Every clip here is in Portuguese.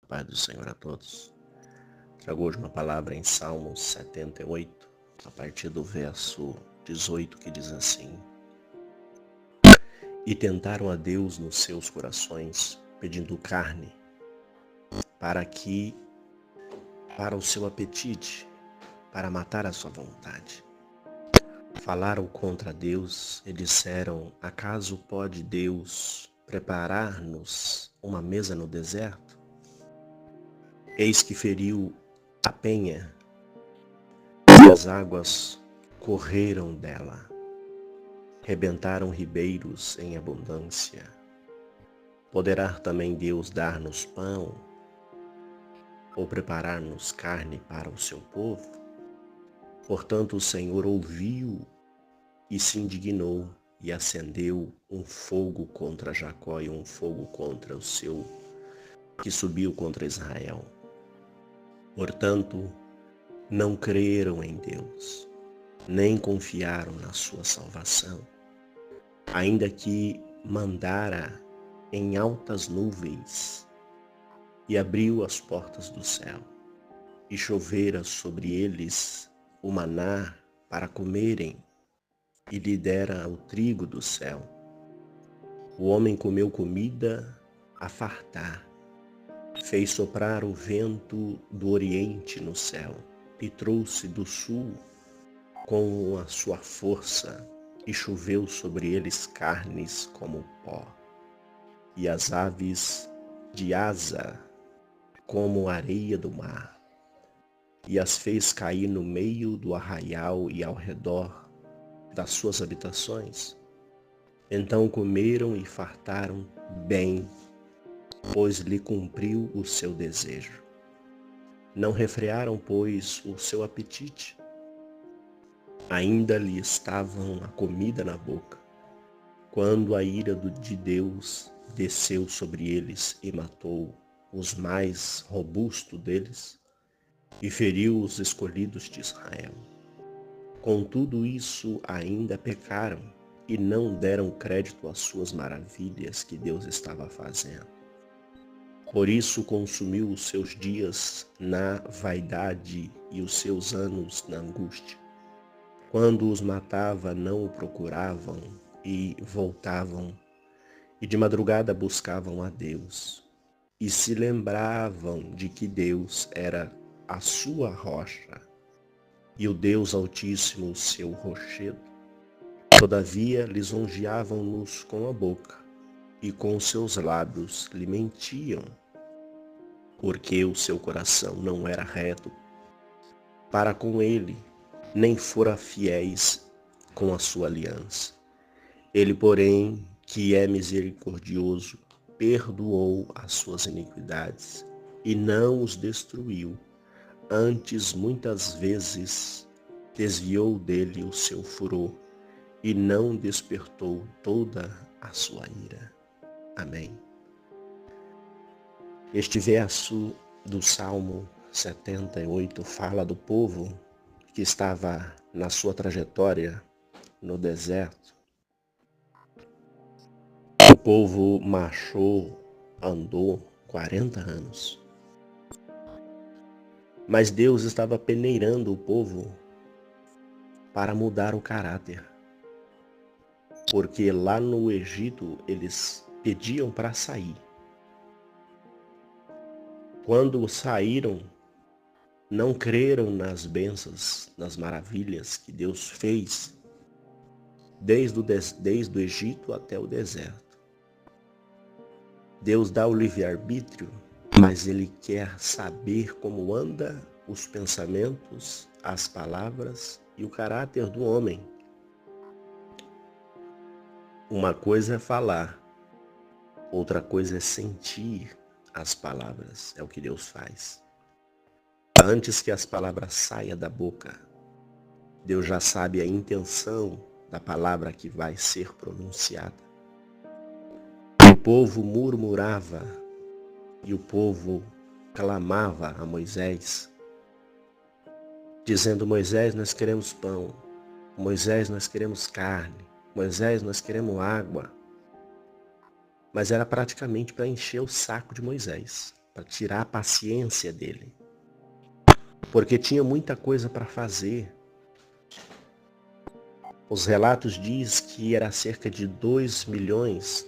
Paz do Senhor a todos. Trago hoje uma palavra em Salmos 78, a partir do verso 18, que diz assim: E tentaram a Deus nos seus corações, pedindo carne, para o seu apetite, para matar a sua vontade. Falaram contra Deus e disseram: Acaso pode Deus preparar-nos uma mesa no deserto? Eis que feriu a penha, e as águas correram dela. Rebentaram ribeiros em abundância. Poderá também Deus dar-nos pão, ou preparar-nos carne para o seu povo? Portanto, o Senhor ouviu e se indignou, e acendeu um fogo contra Jacó e um fogo contra que subiu contra Israel. Portanto, não creram em Deus, nem confiaram na sua salvação, ainda que mandara em altas nuvens e abriu as portas do céu, e chovera sobre eles o maná para comerem, e lhe dera o trigo do céu. O homem comeu comida a fartar, fez soprar o vento do oriente no céu, e trouxe do sul com a sua força, e choveu sobre eles carnes como pó, e as aves de asa como areia do mar, e as fez cair no meio do arraial e ao redor das suas habitações. Então comeram e fartaram bem, pois lhe cumpriu o seu desejo. Não refrearam, pois, o seu apetite. Ainda lhe estavam a comida na boca, quando a ira de Deus desceu sobre eles e matou os mais robustos deles, e feriu os escolhidos de Israel. Com tudo isso ainda pecaram, e não deram crédito às suas maravilhas que Deus estava fazendo. Por isso consumiu os seus dias na vaidade e os seus anos na angústia. Quando os matava, não o procuravam e voltavam, e de madrugada buscavam a Deus, e se lembravam de que Deus era a sua rocha, e o Deus Altíssimo o seu rochedo. Todavia lisonjeavam-nos com a boca, e com os seus lábios lhe mentiam, porque o seu coração não era reto para com ele, nem fora fiéis com a sua aliança. Ele, porém, que é misericordioso, perdoou as suas iniquidades e não os destruiu. Antes, muitas vezes, desviou dele o seu furor e não despertou toda a sua ira. Amém. Este verso do Salmo 78 fala do povo que estava na sua trajetória no deserto. O povo marchou, andou 40 anos. Mas Deus estava peneirando o povo para mudar o caráter. Porque lá no Egito eles pediam para sair. Quando saíram, não creram nas bênçãos, nas maravilhas que Deus fez desde o Egito até o deserto. Deus dá o livre-arbítrio, mas Ele quer saber como anda os pensamentos, as palavras e o caráter do homem. Uma coisa é falar, outra coisa é sentir as palavras, é o que Deus faz. Antes que as palavras saiam da boca, Deus já sabe a intenção da palavra que vai ser pronunciada. O povo murmurava e o povo clamava a Moisés, dizendo: Moisés, nós queremos pão, Moisés, nós queremos carne, Moisés, nós queremos água. Mas era praticamente para encher o saco de Moisés, para tirar a paciência dele, porque tinha muita coisa para fazer. Os relatos diz que era cerca de 2 milhões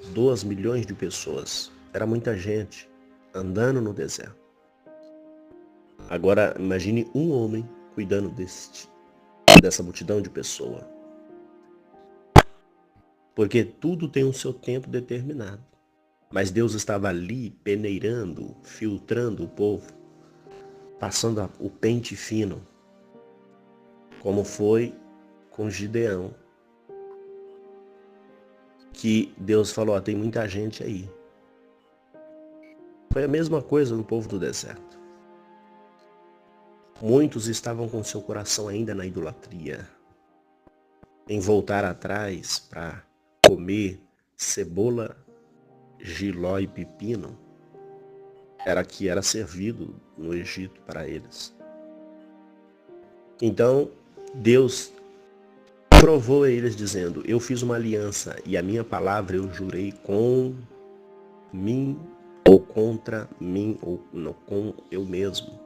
de pessoas. Era muita gente andando no deserto. Agora imagine um homem cuidando dessa multidão de pessoas. Porque tudo tem um seu tempo determinado. Mas Deus estava ali peneirando, filtrando o povo, passando o pente fino, como foi com Gideão, que Deus falou, tem muita gente aí. Foi a mesma coisa no povo do deserto. Muitos estavam com seu coração ainda na idolatria, em voltar atrás para comer cebola, jiló e pepino. Era que era servido no Egito para eles. Então, Deus provou a eles dizendo, eu fiz uma aliança e a minha palavra eu jurei com mim ou contra mim ou não, com eu mesmo.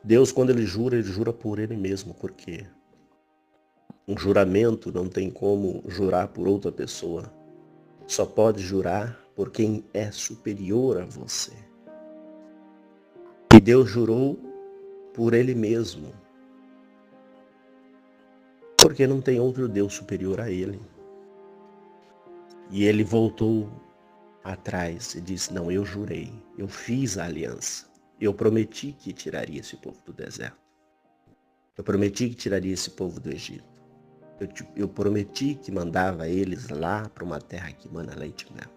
Deus, quando ele jura por ele mesmo, porque um juramento não tem como jurar por outra pessoa. Só pode jurar por quem é superior a você. E Deus jurou por ele mesmo, porque não tem outro Deus superior a ele. E ele voltou atrás e disse, não, eu jurei, eu fiz a aliança, eu prometi que tiraria esse povo do deserto. Eu prometi que tiraria esse povo do Egito. Eu prometi que mandava eles lá para uma terra que mana leite e mel.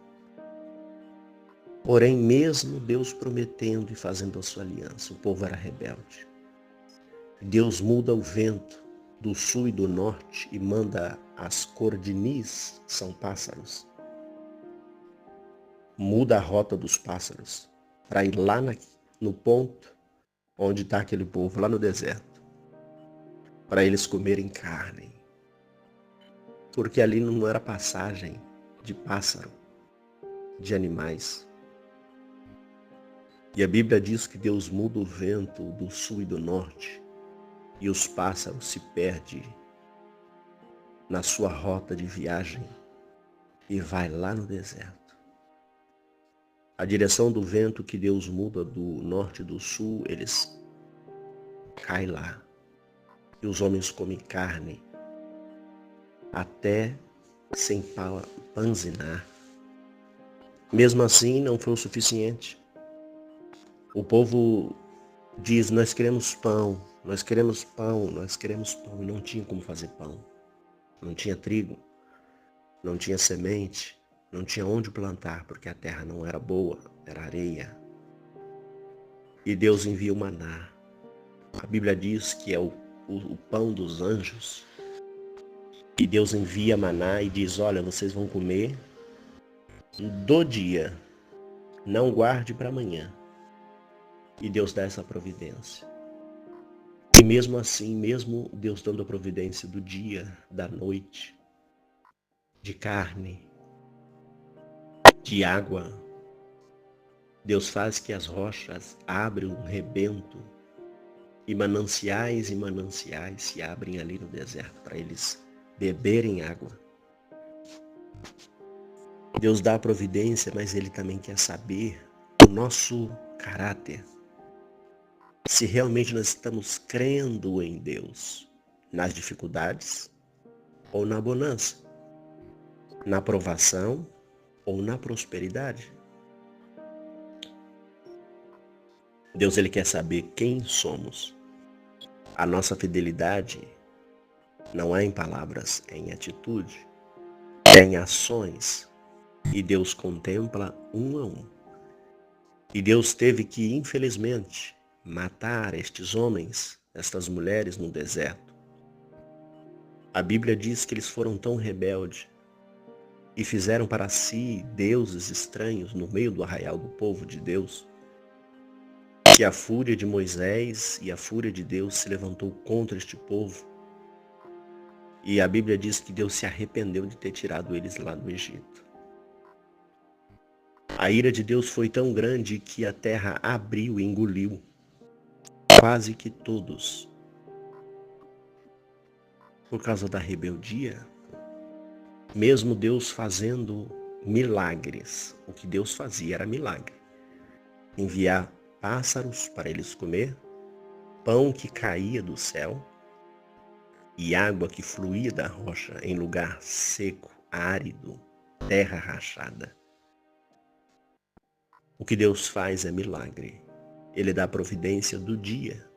Porém, mesmo Deus prometendo e fazendo a sua aliança, o povo era rebelde. Deus muda o vento do sul e do norte e manda as cordinis, que são pássaros. Muda a rota dos pássaros para ir lá no ponto onde está aquele povo, lá no deserto, para eles comerem carne. Porque ali não era passagem de pássaro, de animais. E a Bíblia diz que Deus muda o vento do sul e do norte e os pássaros se perdem na sua rota de viagem e vai lá no deserto. A direção do vento que Deus muda do norte e do sul, eles caem lá. E os homens comem carne até sem panzinar. Mesmo assim, não foi o suficiente. O povo diz, nós queremos pão, nós queremos pão, nós queremos pão. E não tinha como fazer pão. Não tinha trigo, não tinha semente, não tinha onde plantar, porque a terra não era boa, era areia. E Deus envia o maná. A Bíblia diz que é o pão dos anjos. E Deus envia maná e diz, olha, vocês vão comer do dia, não guarde para amanhã. E Deus dá essa providência. E mesmo assim, mesmo Deus dando a providência do dia, da noite, de carne, de água, Deus faz que as rochas abrem um rebento e mananciais se abrem ali no deserto para eles beberem água. Deus dá a providência, mas Ele também quer saber o nosso caráter. Se realmente nós estamos crendo em Deus, nas dificuldades ou na bonança, na provação ou na prosperidade. Deus, Ele quer saber quem somos. A nossa fidelidade não é em palavras, é em atitude, é em ações. E Deus contempla um a um. E Deus teve que, infelizmente, matar estes homens, estas mulheres no deserto. A Bíblia diz que eles foram tão rebeldes e fizeram para si deuses estranhos no meio do arraial do povo de Deus, que a fúria de Moisés e a fúria de Deus se levantou contra este povo. E a Bíblia diz que Deus se arrependeu de ter tirado eles lá do Egito. A ira de Deus foi tão grande que a terra abriu e engoliu quase que todos. Por causa da rebeldia, mesmo Deus fazendo milagres, o que Deus fazia era milagre. Enviar pássaros para eles comer, pão que caía do céu e água que fluía da rocha em lugar seco, árido, terra rachada. O que Deus faz é milagre. Ele dá providência do dia.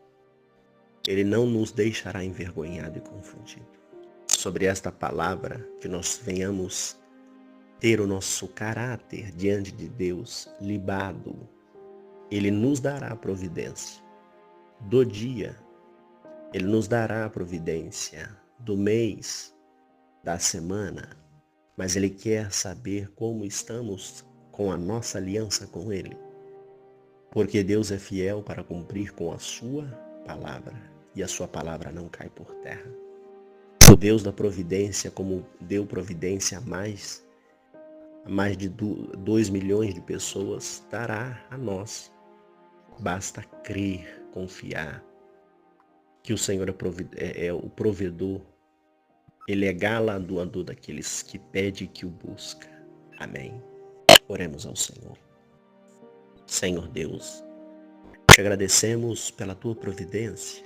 Ele não nos deixará envergonhado e confundido. Sobre esta palavra, que nós venhamos ter o nosso caráter diante de Deus libado. Ele nos dará a providência do dia. Ele nos dará a providência do mês, da semana. Mas Ele quer saber como estamos com a nossa aliança com Ele. Porque Deus é fiel para cumprir com a sua palavra. E a sua palavra não cai por terra. O Deus da providência, como deu providência a mais de 2 milhões de pessoas, dará a nós. Basta crer, confiar que o Senhor é o provedor. Ele é galardoador daqueles que pede e que o busca. Amém. Oremos ao Senhor. Senhor Deus, te agradecemos pela tua providência,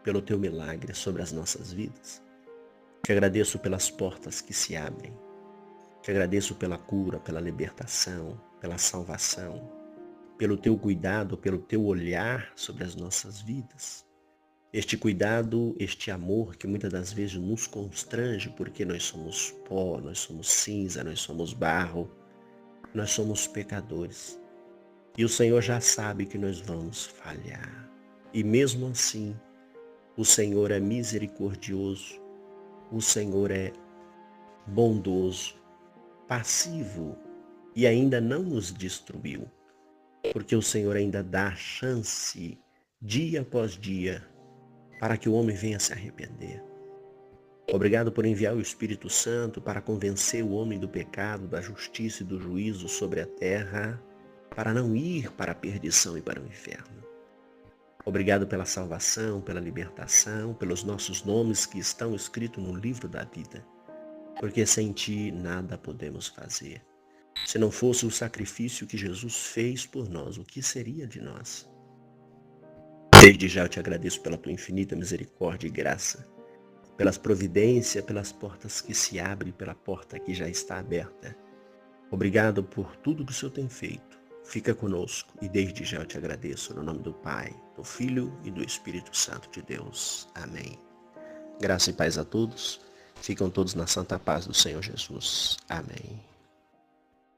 pelo teu milagre sobre as nossas vidas. Te agradeço pelas portas que se abrem. Te agradeço pela cura, pela libertação, pela salvação, pelo teu cuidado, pelo teu olhar sobre as nossas vidas. Este cuidado, este amor que muitas das vezes nos constrange porque nós somos pó, nós somos cinza, nós somos barro, nós somos pecadores. E o Senhor já sabe que nós vamos falhar. E mesmo assim, o Senhor é misericordioso, o Senhor é bondoso, passivo e ainda não nos destruiu. Porque o Senhor ainda dá chance, dia após dia, para que o homem venha se arrepender. Obrigado por enviar o Espírito Santo para convencer o homem do pecado, da justiça e do juízo sobre a terra, para não ir para a perdição e para o inferno. Obrigado pela salvação, pela libertação, pelos nossos nomes que estão escritos no livro da vida. Porque sem ti nada podemos fazer. Se não fosse o sacrifício que Jesus fez por nós, o que seria de nós? Desde já eu te agradeço pela tua infinita misericórdia e graça, pelas providências, pelas portas que se abrem, pela porta que já está aberta. Obrigado por tudo que o Senhor tem feito. Fica conosco e desde já eu te agradeço no nome do Pai, do Filho e do Espírito Santo de Deus. Amém. Graça e paz a todos. Ficam todos na santa paz do Senhor Jesus. Amém.